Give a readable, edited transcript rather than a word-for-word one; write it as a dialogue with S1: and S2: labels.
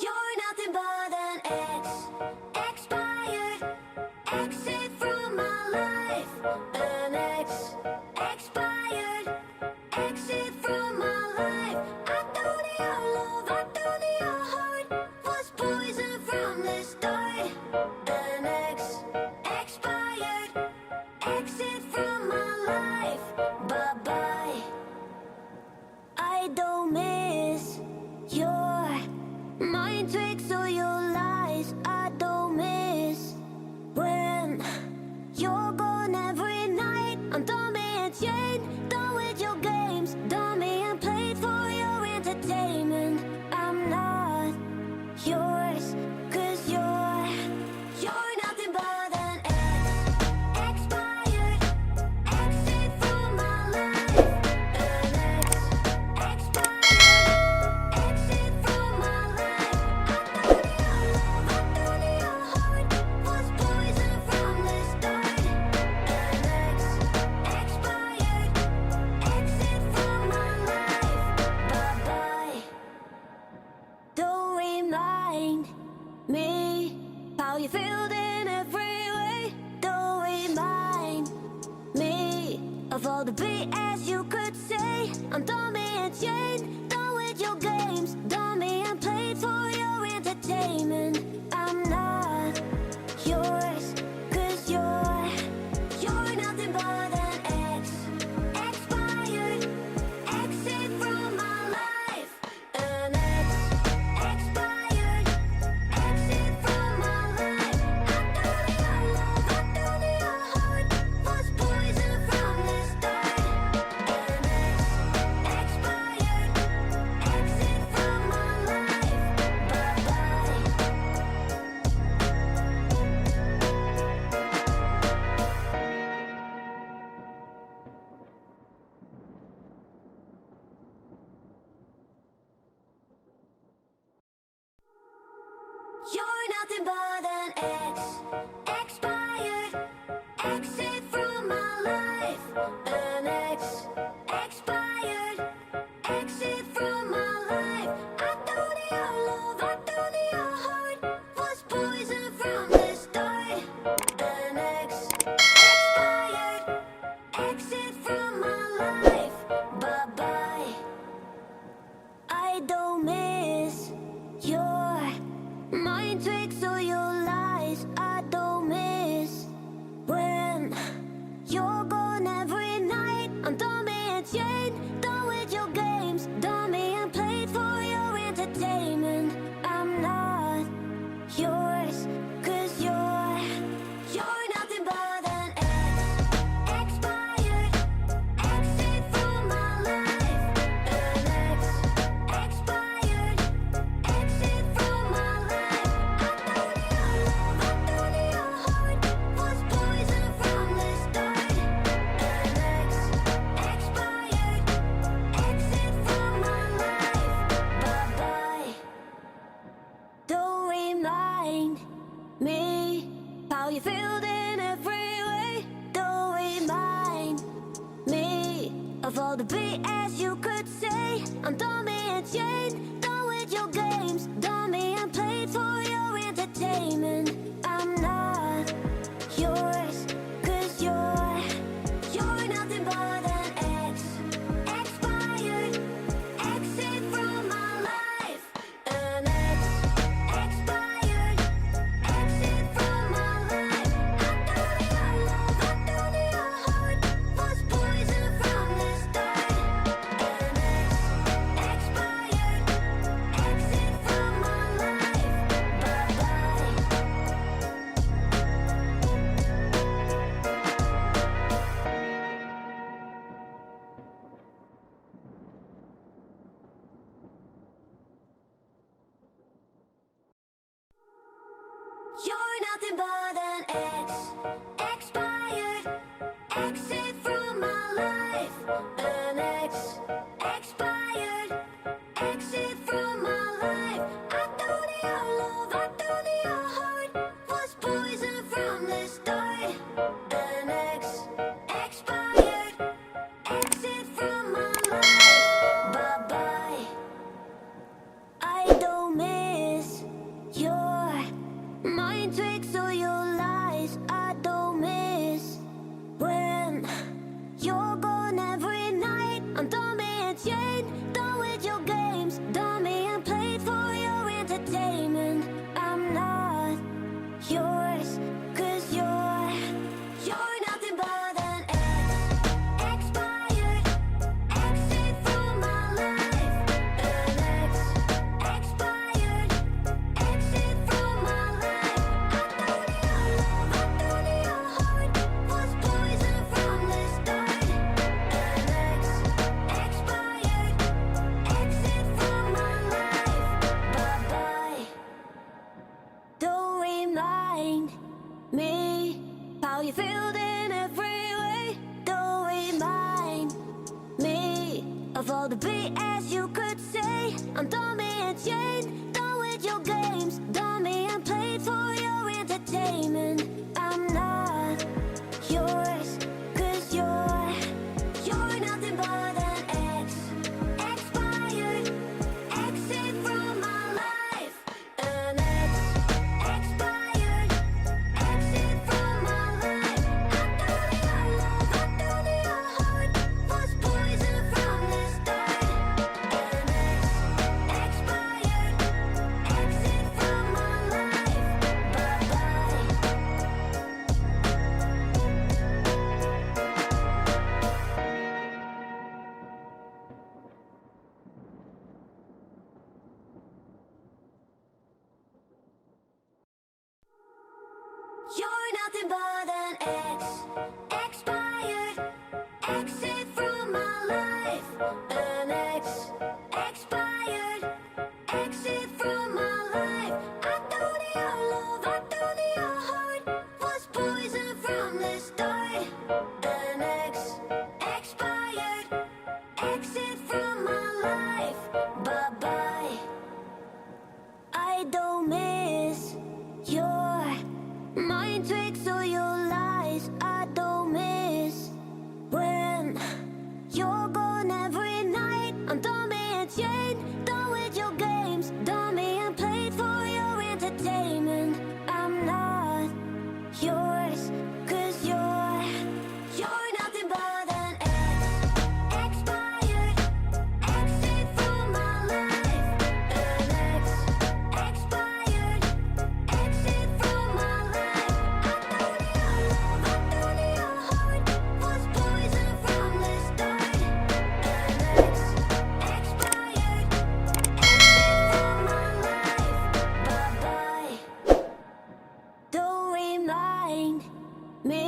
S1: You're nothing but an expired exit from my life. An expired exit from my life. I thought your love, I thought your heart was poison from the start. An expired exit from my life. Bye bye. I don't miss your mind tricks or your lies. I don't miss when you're gone every night. I'm done being chained, done with your games, done being played for your entertainment. I'm not yours, 'cause you're nothing but an expired exit from my life. An expired exit from my life. I thought your heart was poison from the start. An expired exit from my life. Bye bye. Don't remind me how you feel in every way. Don't remind me of all the BS you could say. I'm done being chained, done with your games, done being played for your entertainment. I'm not yours, 'cause you're nothing but an expired exit from my life. An expired exit from my life. I thought your love, I thought your heart was poison from the start. An expired exit from my life. Bye bye. You're nothing but an expired exit from my life. An expired exit from my life. I thought your love, I thought your heart was poison from the start. An expired exit from my life. Bye bye. I don't miss your mind tricks or your lies. I don't miss when you're gone every night. I'm done being chained, done with your games, done being played for your entertainment. I'm not yours, 'cause you're nothing but an expired exit from my life. An expired exit from my life. I thought your love, I thought your heart was poison from the start. An expired exit from my life. Bye bye. Don't remind me how you feel in every way. Don't remind me of all the BS you could say. I'm done being chained, done with your games, done being played for your entertainment. I'm not yours, 'cause you're nothing but an expired exit from my life. An expired exit from my life. I thought your love, I thought your heart was poison from the start. An expired exit from my life. Bye bye. You're nothing but an expired exit from my life. An expired exit from my life. I thought your love, I thought your heart was poison from the start. An expired exit from my life. Bye bye. I don't miss me how you feel in every way. Don't remind me of all the BS you could say. I'm done being chained, done with your games, done being played for your entertainment. I'm not yours, 'cause you're nothing but an expired exit from my life. An expired exit from my life. I thought your heart was poison from the start. An expired exit from my life. Bye-bye. You're nothing but an expired exit from my life. An expired exit from my life. I thought your love, I thought your heart was poison from the start. An expired exit from my life. Bye-bye. I don't miss your mind tricks or your lies. I don't miss when you're gone every night. I'm done being chained, done with your games, done being played for your entertainment. I'm not yours, 'cause you're nothing but an expired exit from my life. An expired exit from my life. I thought your love, I thought your heart was poison from the start. An expired exit from my life. Bye-bye. Don't remind me